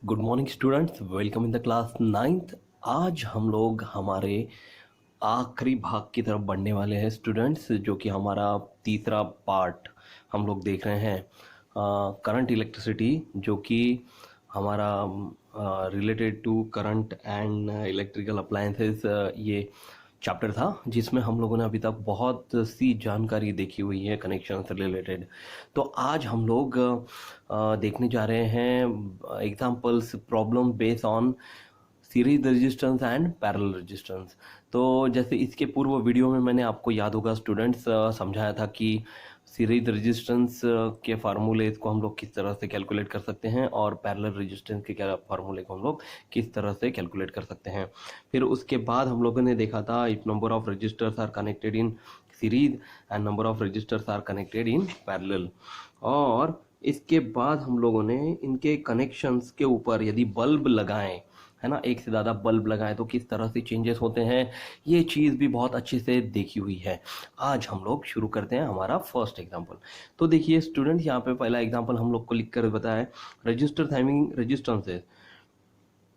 Good morning students, welcome in the class ninth. आज हम लोग हमारे आखिरी भाग की तरफ बढ़ने वाले हैं स्टूडेंट्स, जो कि हमारा तीसरा पार्ट हम लोग देख रहे हैं करंट इलेक्ट्रिसिटी, जो कि हमारा related to current and electrical appliances ये चैप्टर था, जिसमें हम लोगों ने अभी तक बहुत सी जानकारी देखी हुई है कनेक्शन से रिलेटेड। तो आज हम लोग देखने जा रहे हैं examples problem based on series resistance and parallel resistance. तो जैसे इसके पूर्व वीडियो में मैंने आपको याद होगा स्टूडेंट्स समझाया था कि सीरीज रेजिस्टेंस के फार्मूले को हम लोग किस तरह से कैलकुलेट कर सकते हैं और पैरेलल रेजिस्टेंस के क्या फार्मूले को हम लोग किस तरह से कैलकुलेट कर सकते हैं। फिर उसके बाद हम लोगों ने देखा था if number of resistors are connected in series and number of resistors are connected in parallel. और इसके बाद हम लोगों ने इनके कनेक्शंस के ऊपर यदि बल्ब लगाएं, है ना, एक से ज़्यादा बल्ब लगाएं तो किस तरह से चेंजेस होते हैं, ये चीज़ भी बहुत अच्छे से देखी हुई है। आज हम लोग शुरू करते हैं हमारा फर्स्ट एग्जांपल। तो देखिए स्टूडेंट, यहाँ पे पहला एग्जांपल हम लोग को लिख कर बताया, register having resistances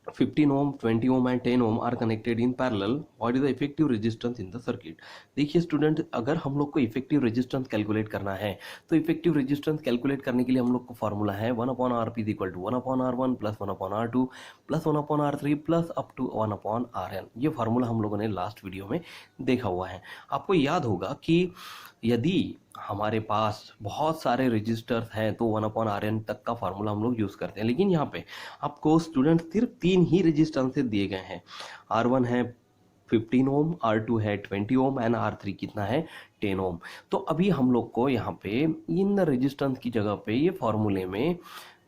15 ohm, 20 ohm and 10 ohm are connected in parallel. What is the effective resistance in the circuit? देखिए स्टूडेंट, अगर हम लोग को इफेक्टिव रेजिस्टेंस कैलकुलेट करना है तो इफेक्टिव रेजिस्टेंस कैलकुलेट करने के लिए हम लोग को फॉर्मूला है 1/RP = 1/R1 plus 1/R2 plus 1/R3 plus up to 1/Rn। ये फार्मूला हम लोगों ने लास्ट वीडियो में देखा हुआ है। आपको याद होगा कि यदि हमारे पास बहुत सारे रजिस्टर्स हैं तो 1/Rn तक का फार्मूला हम लोग यूज़ करते हैं, लेकिन यहाँ पे आपको स्टूडेंट सिर्फ 3 ही रजिस्टेंसेस दिए गए हैं। R1 है 15 ओम, R2 है 20 ओम एंड R3 कितना है 10 ओम। तो अभी हम लोग को यहाँ पे इन रजिस्टेंस की जगह पे ये फॉर्मूले में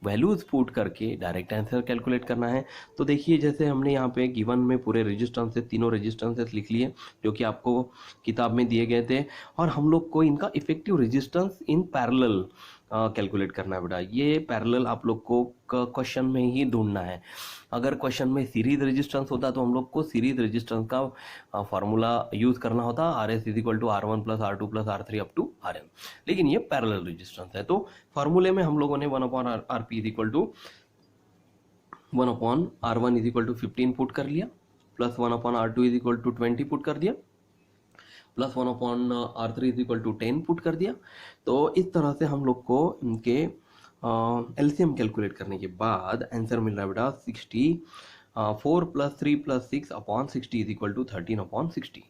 वैल्यूज पुट करके डायरेक्ट आंसर कैलकुलेट करना है। तो देखिए जैसे हमने यहाँ पे गिवन में पूरे रेजिस्टेंसेस, तीनों रेजिस्टेंसेस लिख लिए जो कि आपको किताब में दिए गए थे, और हम लोग को इनका effective resistance in parallel calculate करना है बेटा। ये पैरेलल आप लोग को क्वेश्चन में ही ढूंढना है। अगर क्वेश्चन में सीरीज रेजिस्टेंस होता तो हम लोग को सीरीज रेजिस्टेंस का फार्मूला यूज करना होता, RS = R1 plus R2 plus R3 to टू Rn। लेकिन ये पैरेलल रेजिस्टेंस है, तो फार्मूले में हम लोगों ने 1/RP = 1/R1 = 15 पुट कर लिया, प्लस 1/R2 = 20 पुट कर दिया, प्लस 1/R3 = 10 पुट कर दिया। तो इस तरह से हम लोग को इनके एलसीएम कैलकुलेट करने के बाद आंसर मिल रहा है बेटा 4 + 3 + 6/60 = 13/60।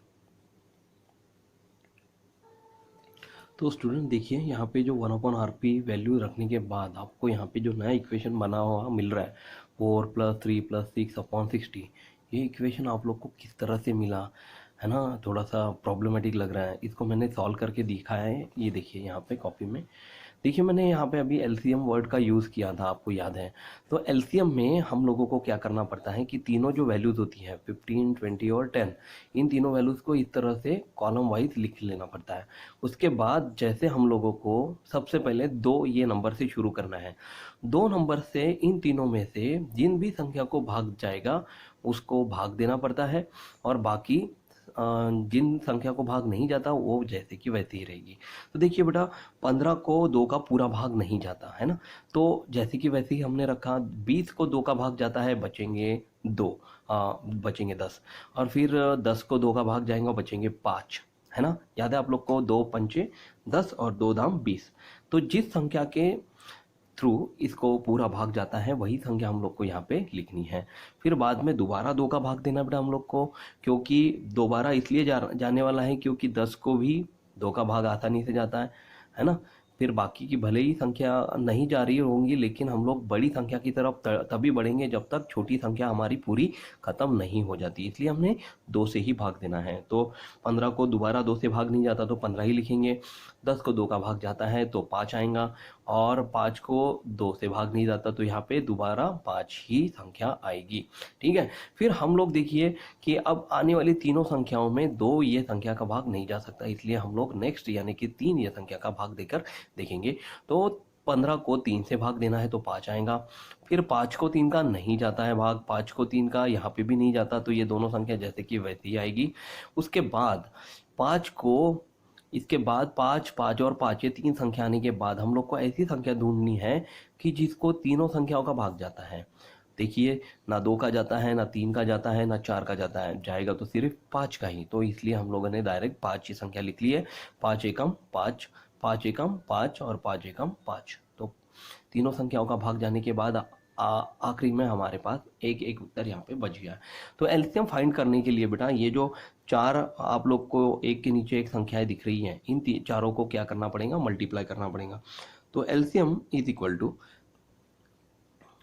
तो स्टूडेंट देखिए यहाँ पे जो 1/RP वैल्यू रखने के बाद आपको यहाँ पे जो नया इक्वेशन बना हुआ मिल रहा है 4 + 3 + 6/60। ये इक्वेशन आप लोग को किस तरह से मिला है ना, थोड़ा सा प्रॉब्लमेटिक लग रहा है। इसको मैंने सॉल्व करके दिखाया है, ये देखिए यहाँ पे कॉपी में। देखिए मैंने यहाँ पे अभी एलसीएम वर्ड का यूज़ किया था, आपको याद है। तो एलसीएम में हम लोगों को क्या करना पड़ता है कि तीनों जो वैल्यूज़ होती है 15, 20 और 10, इन तीनों वैल्यूज़ को इस तरह से कॉलम वाइज लिख लेना पड़ता है। उसके बाद जैसे हम लोगों को सबसे पहले 2 ये नंबर से शुरू करना है। 2 नंबर से इन तीनों में से जिन भी संख्या को भाग जाएगा उसको भाग देना पड़ता है, और बाकी जिन संख्या को भाग नहीं जाता वो जैसे कि वैसे ही रहेगी। तो देखिए बेटा 15 को 2 का पूरा भाग नहीं जाता है ना, तो जैसे कि वैसे ही हमने रखा। 20 को 2 का भाग जाता है, बचेंगे 2, बचेंगे 10। और फिर 10 को 2 का भाग जाएंगे, बचेंगे 5, है ना। याद है आप लोग को 2 पंचे 10 और 2 दाम 20। तो जिस संख्या के थ्रू इसको पूरा भाग जाता है वही संख्या हम लोग को यहाँ पे लिखनी है। फिर बाद में दोबारा 2 का भाग देना बेटा हम लोग को, क्योंकि दोबारा इसलिए जाने वाला है क्योंकि 10 को भी 2 का भाग आसानी से जाता है ना। फिर बाकी की भले ही संख्या नहीं जा रही होंगी, लेकिन हम लोग बड़ी संख्या की तरफ तभी बढ़ेंगे जब तक छोटी संख्या हमारी पूरी खत्म नहीं हो जाती, इसलिए हमने 2 से ही भाग देना है। तो 15 को दोबारा 2 से भाग नहीं जाता तो 15 ही लिखेंगे। 10 को 2 का भाग जाता है तो 5 आएगा, और 5 को 2 से भाग नहीं जाता तो यहाँ पे दोबारा 5 ही संख्या आएगी। ठीक है। फिर हम लोग देखिए कि अब आने वाली तीनों संख्याओं में 2 ये संख्या का भाग नहीं जा सकता, इसलिए हम लोग नेक्स्ट यानी कि 3 ये संख्या का भाग देकर देखेंगे। तो 15 को 3 से भाग देना है तो 5 आएगा। फिर 5 को 3 का नहीं जाता है भाग, 5 को 3 का यहाँ पे भी नहीं जाता, तो ये दोनों संख्या जैसे कि वैसे ही आएगी। उसके बाद 5 को, इसके बाद 5, 5 और 5 ये 3 संख्या आने के बाद हम लोग को ऐसी संख्या ढूंढनी है कि जिसको तीनों संख्याओं का भाग जाता है। देखिए ना 2 का जाता है, ना 3 का जाता है, ना 4 का जाता है, जाएगा तो सिर्फ 5 का ही। तो इसलिए हम लोगों ने डायरेक्ट 5 की संख्या लिख ली है। 5 एकम 5, 5 एकम 5 और 5 एकम 5। तो तीनों संख्याओं का भाग जाने के बाद आखिरी में हमारे पास एक एक उत्तर यहाँ पे बच गया। तो एलसीएम फाइंड करने के लिए बेटा ये जो चार आप लोग को एक के नीचे एक संख्याएं दिख रही हैं, इन चारों को क्या करना पड़ेगा, मल्टीप्लाई करना पड़ेगा। तो LCM is equal to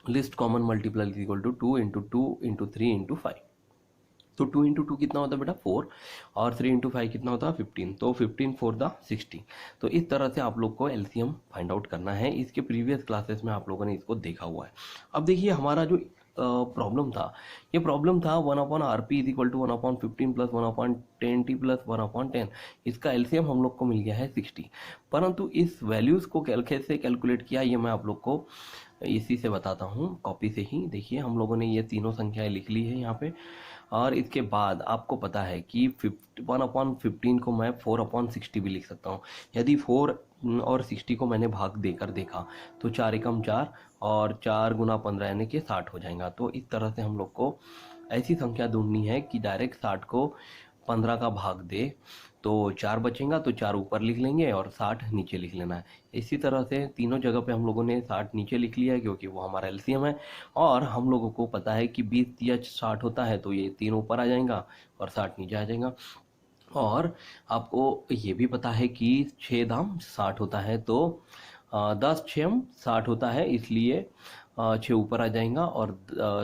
least common multiply is equal to 2 into 2 into 3 into 5। तो 2 इंटू 2 कितना होता है बेटा 4, और 3 इंटू 5 कितना होता है 15। तो 15 4 द 60। तो इस तरह से आप लोग को एलसीएम फाइंड आउट करना है। इसके प्रीवियस क्लासेस में आप लोगों ने इसको देखा हुआ है। अब देखिए हमारा जो प्रॉब्लम था, ये प्रॉब्लम था 1 upon R P is equal to 1 upon 15 plus 1 upon 10 T plus 1 upon 10। इसका एलसीएम हम लोग को मिल गया है 60। परंतु इस वैल्यूज़ को कैसे कैलकुलेट किया ये मैं आप लोग को इसी से बताता हूँ, कॉपी से ही। देखिए हम लोगों ने ये तीनों संख्याएं लिख ली है यहाँ पे, और इसके बाद आपको पता है कि 1 अपॉन 15 को मैं 4 अपॉन 60 भी लिख सकता हूँ। यदि 4 और 60 को मैंने भाग देकर देखा तो 4 एकम 4 और 4 गुना 15 यानी कि 60 हो जाएगा। तो इस तरह से हम लोग को ऐसी संख्या ढूंढनी है कि डायरेक्ट 60 को 15 का भाग दे तो 4 बचेगा, तो 4 ऊपर लिख लेंगे और 60 नीचे लिख लेना है। इसी तरह से तीनों जगह पे हम लोगों ने 60 नीचे लिख लिया है क्योंकि वो हमारा एलसीएम है। और हम लोगों को पता है कि 20 या 60 होता है, तो ये 3 ऊपर आ जाएगा और 60 नीचे आ जाएगा। और आपको ये भी पता है कि 6 दाम 60 होता है, तो 10 6 60 होता है, इसलिए 6 ऊपर आ जाएगा और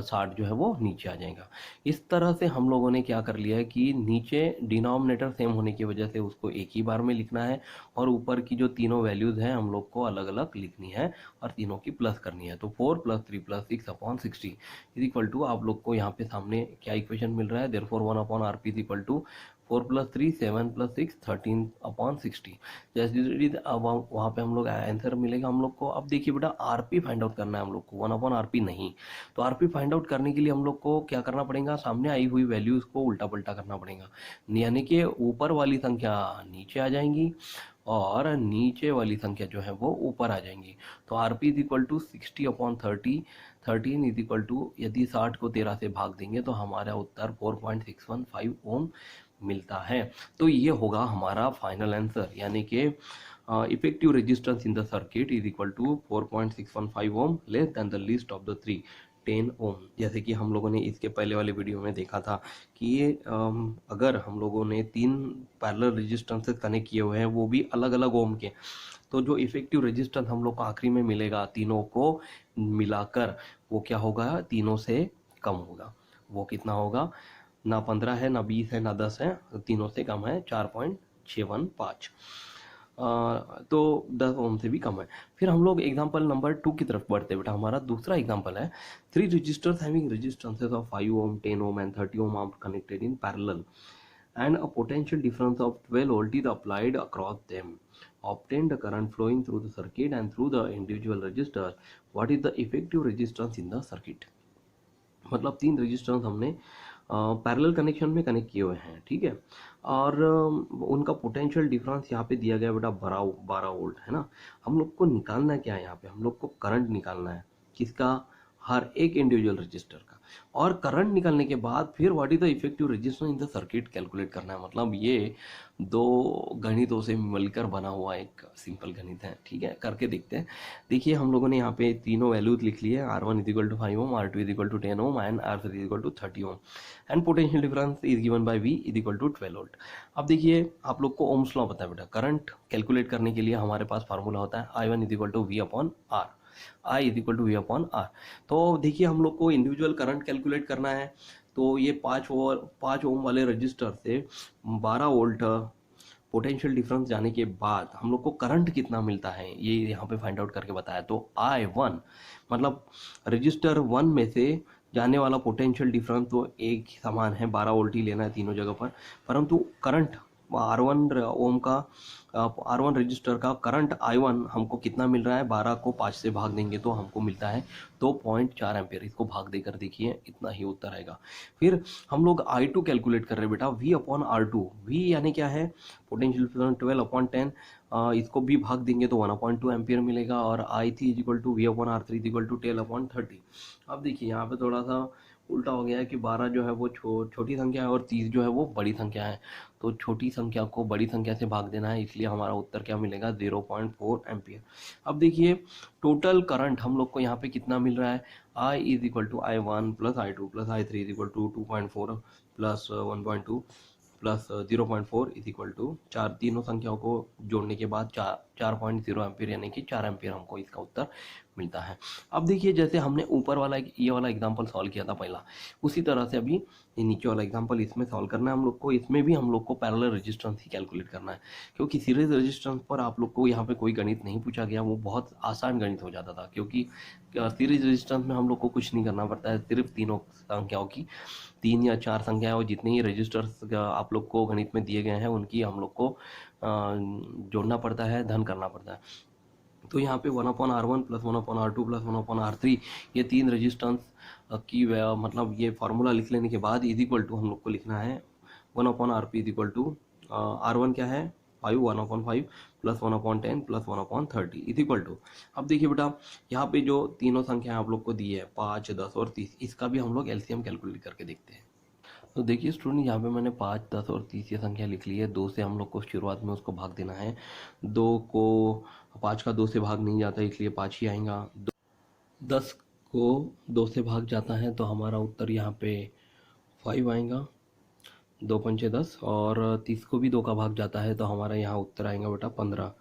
60 जो है वो नीचे आ जाएगा। इस तरह से हम लोगों ने क्या कर लिया है कि नीचे डिनोमिनेटर सेम होने की वजह से उसको एक ही बार में लिखना है, और ऊपर की जो तीनों वैल्यूज़ हैं हम लोग को अलग अलग लिखनी है और तीनों की प्लस करनी है। तो 4 + 3 + 6 अपॉन 60 इज इक्वल टू, आप लोग को यहाँ पे सामने क्या इक्वेशन मिल रहा है, therefore 1 upon R P is equal to 4 + 3 7 + 6 13 upon 60। जैसे अब वहाँ पे हम लोग आंसर मिलेगा हम लोग को। अब देखिए बेटा आरपी फाइंड आउट करना है हम लोग को, 1 अपॉन आरपी नहीं। तो आरपी फाइंड आउट करने के लिए हम लोग को क्या करना पड़ेगा, सामने आई हुई वैल्यूज़ को उल्टा पल्टा करना पड़ेगा, यानी कि ऊपर वाली संख्या नीचे आ जाएंगी और नीचे वाली संख्या जो है वो ऊपर आ जाएंगी। तो R P is equal to 60 upon 30, 13 is equal to, यदि 60 को 13 से भाग देंगे तो हमारा उत्तर 4.615 ओम मिलता है। तो ये होगा हमारा फाइनल आंसर, यानी कि effective resistance in the circuit is equal to 4.615 ohm less than the least of the 3 10 ohm. जैसे कि हम लोगों ने इसके पहले वाले वीडियो में देखा था कि ये अगर हम लोगों ने 3 पैरेलल रेजिस्टेंसेस कनेक्ट किए हुए हैं वो भी अलग अलग ओम के, तो जो इफेक्टिव रेजिस्टेंस हम लोग को आखिरी में मिलेगा तीनों को मिलाकर, वो क्या होगा, तीनों से कम होगा। वो कितना होगा, ना 15 है, ना 20 है, ना 10 है, तीनों से कम है 4.615। तो 10 ओम से भी कम है। फिर हम लोग एग्जांपल नंबर 2 की तरफ बढ़ते हैं बेटा। हमारा दूसरा एग्जांपल है 3 resistors having resistances of 5 ohm 10 ohm and 30 ohm are connected in parallel and a potential difference of 12 volt is applied across them. Obtain the current flowing through the circuit and through the individual resistors. What is the effective resistance in the circuit? मतलब 3 resistance हमने parallel connection में connect किए हुए हैं, ठीक है, और उनका पोटेंशियल डिफरेंस यहाँ पे दिया गया बेटा 12 वोल्ट है ना। हम लोग को निकालना क्या है, यहाँ पे हम लोग को करंट निकालना है, किसका, हर एक इंडिविजुअल रजिस्टर का। और करंट निकालने के बाद फिर what is the effective resistance in the circuit calculate करना है। मतलब ये दो गणितों से मिलकर बना हुआ एक सिंपल गणित है, ठीक है, करके देखते हैं। देखिए हम लोगों ने यहाँ पे तीनों वैल्यूज लिख लिए हैं, R1 is equal to 5 ohm, R2 is equal to 10 ohm and R3 is equal to 30 ohm and potential difference is given by V is equal to 12 volt. अब देखिए आप लोग को ओम्स लॉ पता है बेटा, करंट कैलकुलेट करने के लिए हमारे पास फार्मूला होता है I1 is equal to V upon R, I is equal to V upon R। तो देखिए हम लोग को इंडिविजुअल करंट कैलकुलेट करना है, तो ये 5 ओम वाले रजिस्टर से 12 वोल्ट पोटेंशियल डिफरेंस जाने के बाद हम लोग को करंट कितना मिलता है ये यहाँ पे फाइंड आउट करके बताया। तो I1 मतलब रजिस्टर 1 में से जाने वाला पोटेंशियल डिफरेंस तो एक समान है, 12 वोल्ट ही लेना है तीनों जगह पर, परंतु करंट R1 ओम का R1 रजिस्टर का करंट I1 हमको कितना मिल रहा है, 12 को 5 से भाग देंगे तो हमको मिलता है 2.4 एम्पियर। इसको भाग देकर देखिए, इतना ही उत्तर आएगा। फिर हम लोग I2 कैलकुलेट कर रहे हैं बेटा, V/R2। V यानी क्या है, पोटेंशियल 12/10। इसको भी भाग देंगे तो 1/2 एम्पियर मिलेगा। और I3 equal to V/R3 equal to 10/30। अब देखिए यहाँ पे थोड़ा सा उल्टा हो गया है कि 12 जो है वो छोटी संख्या है और 30 जो है वो बड़ी संख्या है। तो छोटी संख्या को बड़ी संख्या से भाग देना है, इसलिए हमारा उत्तर क्या मिलेगा, 0.4 एम्पियर। अब देखिए टोटल करंट हम लोग को यहाँ पे कितना मिल रहा है, I is equal to I1 plus I2 plus I3 is equal to 2.4 plus 1.2 plus 0.4 is equal to 4। तीनों संख्याओं को जोड़ने के बाद 4.0 एम्पियर यानी कि 4 एम्पियर हमको इसका उत्तर मिलता है। अब देखिए जैसे हमने ऊपर वाला ये वाला एग्जांपल सॉल्व किया था पहला, उसी तरह से अभी ये नीचे वाला एग्जांपल इसमें सॉल्व करना है हम लोग को। इसमें भी हम लोग को पैरेलल रेजिस्टेंस ही कैलकुलेट करना है, क्योंकि सीरीज रेजिस्टेंस पर आप लोग को यहाँ पे कोई गणित नहीं पूछा गया, वो बहुत आसान गणित हो जाता था। क्योंकि सीरीज रेजिस्टेंस में हम लोग को कुछ नहीं करना पड़ता है, सिर्फ तीनों संख्याओं की, 3 या 4 संख्याएं और जितने ही रजिस्टर्स आप लोग को गणित में दिए गए हैं उनकी हम लोग को जोड़ना पड़ता है, धन करना पड़ता है। तो यहाँ पे 1/R1 plus 1/R2 plus 1/R3 ये 3 रेजिस्टेंस की मतलब ये फार्मूला लिख लेने के बाद इज इक्वल टू हम लोग को लिखना है 1/RP is equal to R1 क्या है 5, 1/5 plus 1/10 plus 1/30 is equal to. अब देखिए बेटा यहाँ पे जो तीनों संख्या आप लोग को दी है 5, 10 और 30, इसका भी हम लोग एलसीएम कैलकुलेट करके देखते हैं। तो देखिए स्टूडेंट यहाँ पे मैंने 5, 10 और 30 ये संख्या लिख ली है। 2 से हम लोग को शुरुआत में उसको भाग देना है। 2 को 5 का 2 से भाग नहीं जाता, इसलिए 5 ही आएगा। 10 को 2 से भाग जाता है तो हमारा उत्तर यहाँ पे 5 आएगा। 2 पंचे 10 और 30 को भी 2 का भाग जाता है तो हमारा यहाँ उत्तर आएगा बेटा 15,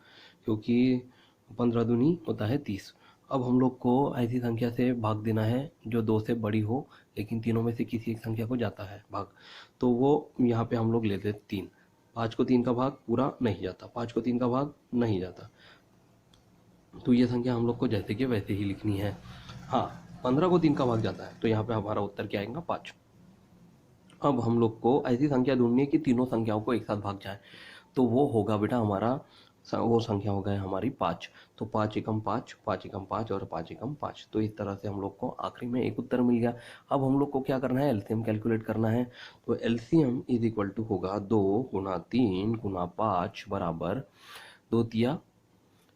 क्योंकि 15 दूनी होता है 30। अब हम लोग को ऐसी संख्या से भाग देना है जो 2 से बड़ी हो लेकिन तीनों में से किसी एक संख्या को जाता है भाग, तो वो यहाँ पे हम लोग लेते 3। 5 को 3 का भाग पूरा नहीं जाता, 5 को 3 का भाग नहीं जाता, तो ये संख्या हम लोग को जैसे कि वैसे ही लिखनी है। हाँ, 15 को 3 का भाग जाता है तो यहाँ पे हमारा उत्तर क्या आएगा 5। अब हम लोग को ऐसी संख्या ढूंढनी है कि तीनों संख्याओं को एक साथ भाग जाए, तो वो होगा बेटा हमारा वो संख्या हो गई हमारी 5। तो 5 एकम 5, 5 एकम 5 और 5 एकम 5। तो इस तरह से हम लोग को आखिरी में एक उत्तर मिल गया। अब हम लोग को क्या करना है, एलसीएम कैलकुलेट करना है। तो एलसीएम इज इक्वल टू होगा 2 गुना 3 गुना 5 बराबर 2 तिया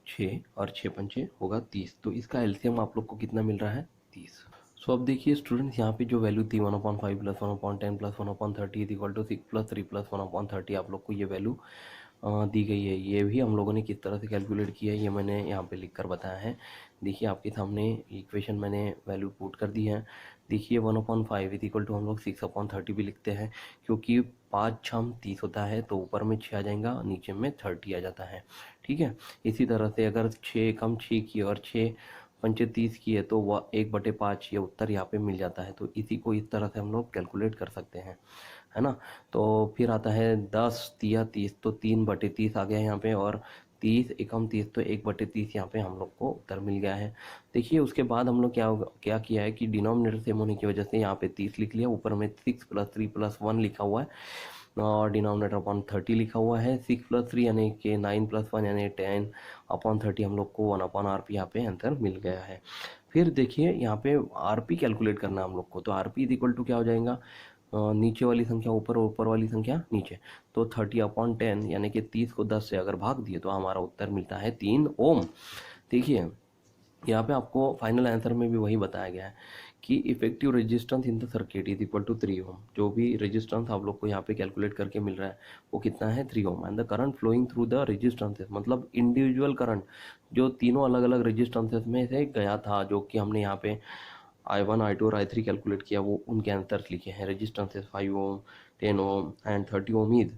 6 और 6 पंचे होगा 30। तो इसका एलसीएम आप लोग को कितना मिल रहा है, 30। सो अब देखिए स्टूडेंट्स यहाँ पे जो वैल्यू थी 1/5 plus 1/10 plus 1/30 is equal to 6 plus 3 plus 1/30, आप लोग को ये वैल्यू दी गई है। ये भी हम लोगों ने किस तरह से कैलकुलेट किया है ये मैंने यहाँ पे लिख कर बताया है। देखिए आपके सामने इक्वेशन मैंने वैल्यू पुट कर दी है। देखिए 1/5 इज इक्वल टू हम लोग 6/30 भी लिखते हैं, क्योंकि 5 छम 30 होता है तो ऊपर में 6 आ जाएगा, नीचे में 30 आ जाता है। ठीक है, इसी तरह से अगर 6 कम 6 की और 6 पंचे 30 की है तो वह 1/5 ये उत्तर यहाँ पे मिल जाता है। तो इसी को इस तरह से हम लोग कैलकुलेट कर सकते हैं, है ना। तो फिर आता है 10 तिया 30, तो 3/30 आ गया यहाँ पे, और 30 एकम 30 तो 1/30 यहाँ पे हम लोग को उत्तर मिल गया है। देखिए उसके बाद हम लोग क्या किया है कि डिनोमिनेटर सेम होने की वजह से यहाँ पे 30 लिख लिया, ऊपर में 6 प्लस 3 प्लस 1 लिखा हुआ है और डिनोमिनेटर अपॉन 30 लिखा हुआ है। 6 प्लस 3 यानी कि 9 प्लस 1 यानी 10/30 हम लोग को 1/RP यहाँ पे आंसर मिल गया है। फिर देखिए यहाँ पे आरपी कैलकुलेट करना है हम लोग को। तो आरपी इज इक्वल टू क्या हो जाएगा, नीचे वाली संख्या ऊपर और ऊपर वाली संख्या नीचे। तो 30/10 यानी कि 30 को 10 से अगर भाग दिए तो हमारा उत्तर मिलता है 3 ओम। देखिए यहाँ पे आपको फाइनल आंसर में भी वही बताया गया है कि effective resistance in the circuit is equal to 3 ohm. जो भी रेजिस्टेंस आप लोग को यहाँ पे कैलकुलेट करके मिल रहा है वो कितना है, 3 ohm. And the current flowing through the resistances, मतलब इंडिविजुअल करंट जो तीनों अलग अलग रेजिस्टेंसेस में से गया था, जो कि हमने यहाँ पे I1, I2 और I3 कैलकुलेट किया, वो उनके आंसर्स लिखे हैं। Resistances 5 ohm, 10 ohm and 30 ohm is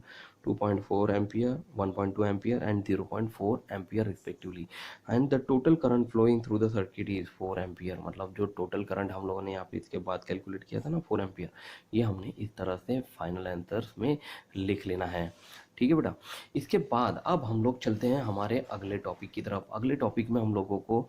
2.4 ampere, 1.2 ampere and 0.4 ampere respectively. And the total current flowing through the circuit is 4 ampere. मतलब जो टोटल करंट हम लोगों ने यहाँ पे इसके बाद कैलकुलेट किया था ना 4 एम्पियर, ये हमने इस तरह से फाइनल आंसर्स में लिख लेना है। ठीक है बेटा। इसके बाद अब हम लोग चलते हैं हमारे अगले टॉपिक की तरफ। अगले टॉपिक में हम लोगों को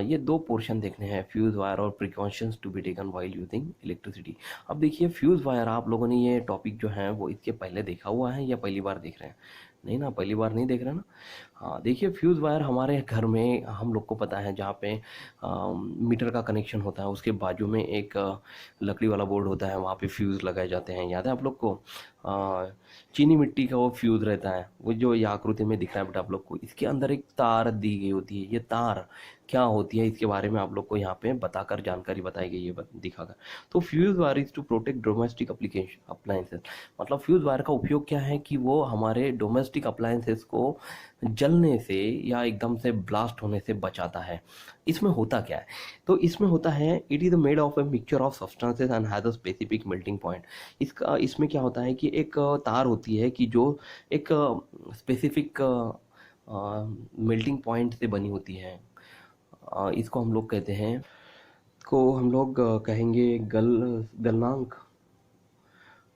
ये दो पोर्शन देखने हैं, फ्यूज़ वायर और precautions to be taken while using electricity. अब देखिए फ्यूज़ वायर, आप लोगों ने ये टॉपिक जो है वो इसके पहले देखा हुआ है या पहली बार देख रहे हैं? नहीं ना, पहली बार नहीं देख रहे ना। हाँ देखिए, फ्यूज़ वायर हमारे घर में हम लोग को पता है, जहाँ पे मीटर का कनेक्शन होता है उसके बाजू में एक लकड़ी वाला बोर्ड होता है, वहाँ पे फ्यूज़ लगाए जाते हैं। याद है आप लोग को? चीनी मिट्टी का वो फ्यूज़ रहता है, वो जो ये आकृति में दिख रहा है बेटा आप लोग को। इसके अंदर एक तार दी गई होती है। ये तार क्या होती है इसके बारे में आप लोग को यहाँ पे बताकर जानकारी बताई गई है, दिखाकर। तो fuse wire is to protect domestic application appliances. मतलब फ्यूज़ वायर का उपयोग क्या है कि वो हमारे डोमेस्टिक अप्लायंसेस को जलने से या एकदम से ब्लास्ट होने से बचाता है। इसमें होता क्या है? तो इसमें होता है, it is made of a mixture of substances and has a specific melting point. इसमें क्या होता है कि एक तार होती है कि जो एक स्पेसिफिक मेल्टिंग पॉइंट से बनी होती है। इसको हम लोग कहते हैं, को हम लोग कहेंगे गलनांक,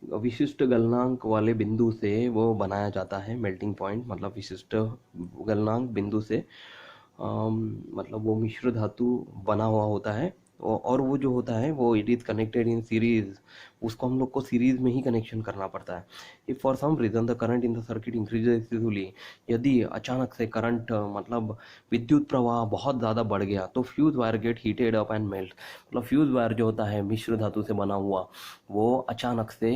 विशिष्ट गलनांक वाले बिंदु से वो बनाया जाता है मेल्टिंग पॉइंट। मतलब विशिष्ट गलनांक बिंदु से मतलब वो मिश्र धातु बना हुआ होता है। और वो जो होता है वो it is connected in series, उसको हम लोग को सीरीज में ही कनेक्शन करना पड़ता है। If for some reason the current in the circuit increases excessively, यदि अचानक से करंट मतलब विद्युत प्रवाह बहुत ज़्यादा बढ़ गया तो fuse wire gate heated up and melt. मतलब फ्यूज़ वायर जो होता है मिश्र धातु से बना हुआ, वो अचानक से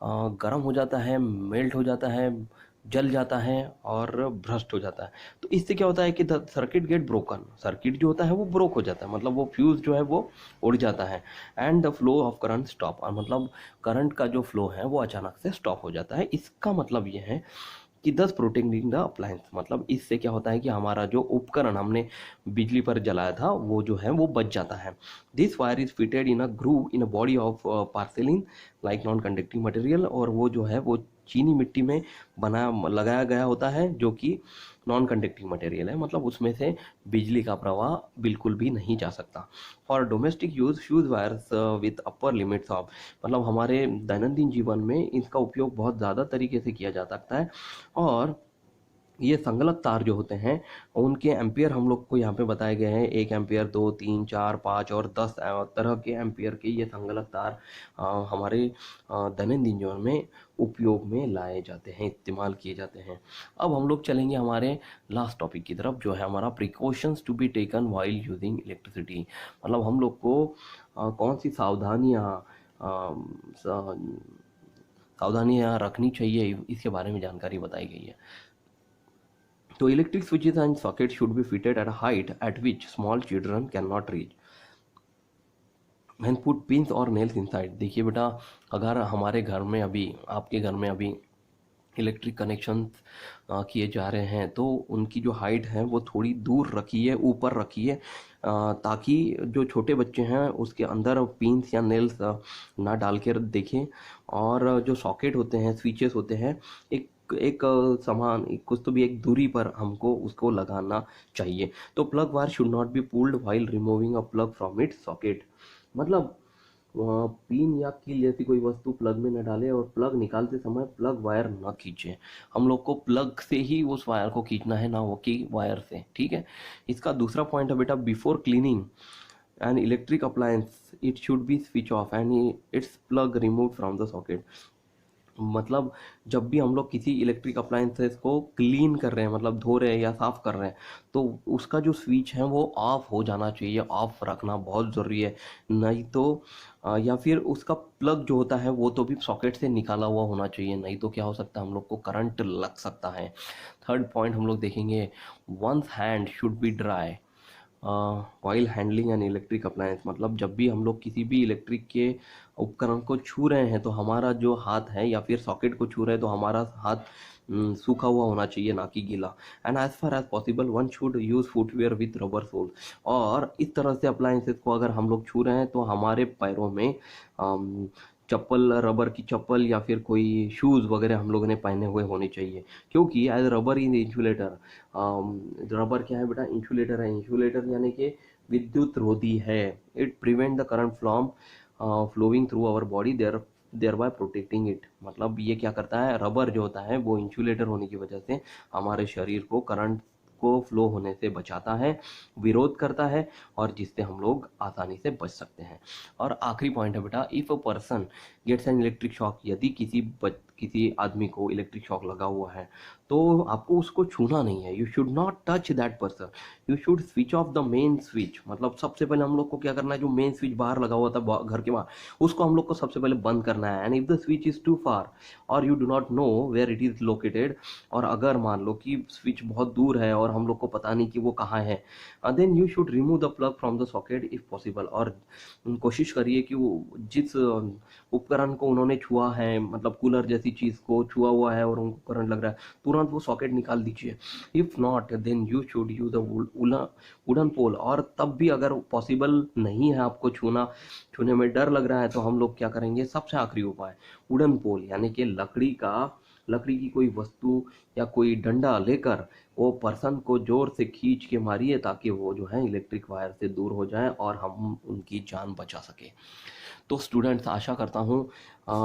गर्म हो जाता है, मेल्ट हो जाता है, जल जाता है और भ्रष्ट हो जाता है। तो इससे क्या होता है कि the circuit get broken, circuit जो होता है वो ब्रोक हो जाता है, मतलब वो फ्यूज़ जो है वो उड़ जाता है। And the flow of current stop, और मतलब करंट का जो फ्लो है वो अचानक से स्टॉप हो जाता है। इसका मतलब ये है कि दस प्रोटेक्टिंग द अप्लायंस, मतलब इससे क्या होता है कि हमारा जो उपकरण हमने बिजली पर जलाया था वो जो है वो बच जाता है। This wire is fitted in a groove in a body of porcelain like non conducting material, और वो जो है वो चीनी मिट्टी में लगाया गया होता है, जो कि नॉन कंडक्टिंग मटेरियल है, मतलब उसमें से बिजली का प्रवाह बिल्कुल भी नहीं जा सकता। For domestic use fuse wires with upper limits of, मतलब हमारे दैनंदिन जीवन में इसका उपयोग बहुत ज़्यादा तरीके से किया जा सकता है। और ये संगलक तार जो होते हैं उनके एम्पियर हम लोग को यहाँ पे बताए गए हैं, 1 एम्पियर, 2, 3, 4, 5 और 10 तरह के एम्पियर के ये संगलक तार हमारे दैनंदिन जीवन में उपयोग में लाए जाते हैं, इस्तेमाल किए जाते हैं। अब हम लोग चलेंगे हमारे लास्ट टॉपिक की तरफ, जो है हमारा precautions to be taken while using electricity. मतलब हम लोग को कौन सी सावधानियाँ रखनी चाहिए, इसके बारे में जानकारी बताई गई है। तो electric switches and sockets should be fitted at a height at which small children cannot reach and put pins or nails inside। देखिए बेटा, अगर हमारे घर में अभी, आपके घर में अभी इलेक्ट्रिक कनेक्शन किए जा रहे हैं तो उनकी जो हाइट है वो थोड़ी दूर रखिए, ऊपर रखिए, ताकि जो छोटे बच्चे हैं उसके अंदर पिंस या नेल्स ना डाल कर देखें। और जो सॉकेट होते हैं, स्विचेस होते हैं, एक एक समान कुछ तो भी एक दूरी पर हमको उसको लगाना चाहिए। तो plug wire should not be pulled while removing a plug from its socket. मतलब पिन या कील जैसी कोई वस्तु प्लग में न डालें और प्लग निकालते समय प्लग वायर न खींचें। हम लोग को प्लग से ही उस वायर को खींचना है, ना वो कि वायर से, ठीक है। इसका दूसरा पॉइंट है बेटा, before cleaning N electric appliance it should be switch off and it's plug remove from the socket. मतलब जब भी हम लोग किसी इलेक्ट्रिक अप्लायंसेस को क्लीन कर रहे हैं, मतलब धो रहे हैं या साफ़ कर रहे हैं, तो उसका जो स्विच है वो ऑफ हो जाना चाहिए, ऑफ रखना बहुत ज़रूरी है। नहीं तो या फिर उसका प्लग जो होता है वो तो भी सॉकेट से निकाला हुआ होना चाहिए, नहीं तो क्या हो सकता है, हम लोग को करंट लग सकता है। थर्ड पॉइंट हम लोग देखेंगे, one's hand should be dry while handling an electric appliance. मतलब जब भी हम लोग किसी भी इलेक्ट्रिक के उपकरण को छू रहे हैं तो हमारा जो हाथ है, या फिर सॉकेट को छू रहे हैं तो हमारा हाथ सूखा हुआ होना चाहिए, ना कि गीला। And as far as possible one should use footwear with rubber sole. और इस तरह से अप्लायंसेस को अगर हम लोग छू रहे हैं तो हमारे पैरों में चप्पल, रबर की चप्पल या फिर कोई शूज़ वगैरह हम लोगों ने पहने हुए होने चाहिए, क्योंकि as rubber in insulator. Rubber क्या है बेटा? इंसुलेटर है। इंसुलेटर यानी कि विद्युत रोधी है। It prevent the current from flowing through our body, there thereby protecting it. मतलब ये क्या करता है, रबर जो होता है वो इंसुलेटर होने की वजह से हमारे शरीर को करंट को फ्लो होने से बचाता है, विरोध करता है, और जिससे हम लोग आसानी से बच सकते हैं। और आखिरी पॉइंट है बेटा, if a person gets an electric shock, यदि किसी आदमी को इलेक्ट्रिक शॉक लगा हुआ है तो आपको उसको छूना नहीं है। You should not touch that person, you should switch off the main switch. मतलब सबसे पहले हम लोग को क्या करना है, जो मेन स्विच बाहर लगा हुआ था घर के बाहर, उसको हम लोग को सबसे पहले बंद करना है। And if the switch is too far or you do not know where it is located, और अगर मान लो कि स्विच बहुत दूर है और हम लोग को पता नहीं कि वो कहाँ है, then you should remove the plug from the socket if possible. और कोशिश करिए कि वो जिस उपकरण को उन्होंने छुआ है, मतलब कूलर जैसी चीज़ को छुआ हुआ है और उनको करंट लग रहा है, तुरंत वो सॉकेट निकाल दीजिए। If not then you should use the wooden pole. और तब भी अगर पॉसिबल नहीं है आपको छूने में डर लग रहा है, तो हम लोग क्या करेंगे, सबसे आखिरी उपाय वुडन पोल, यानी कि लकड़ी की कोई वस्तु या कोई डंडा लेकर वो पर्सन को जोर से खींच के मारिए, ताकि वो जो है इलेक्ट्रिक वायर से दूर हो जाए और हम उनकी जान बचा सके। तो स्टूडेंट्स, आशा करता हूँ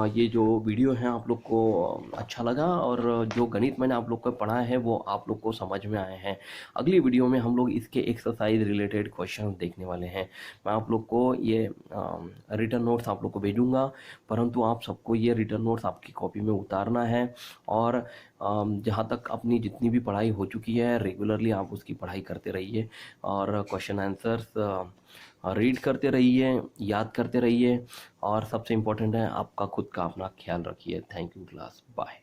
ये जो वीडियो है आप लोग को अच्छा लगा, और जो गणित मैंने आप लोग को पढ़ाया है वो आप लोग को समझ में आए हैं। अगली वीडियो में हम लोग इसके एक्सरसाइज रिलेटेड क्वेश्चन देखने वाले हैं। मैं आप लोग को ये रिटर्न नोट्स आप लोग को भेजूंगा, परंतु आप सबको ये रिटर्न नोट्स आपकी कॉपी में उतारना है। और जहाँ तक अपनी जितनी भी पढ़ाई हो चुकी है, रेगुलरली आप उसकी पढ़ाई करते रहिए, और क्वेश्चन आंसर्स रीड करते रहिए, याद करते रहिए, और सबसे इम्पोर्टेंट है आपका खुद का अपना ख्याल रखिए। Thank you class, bye.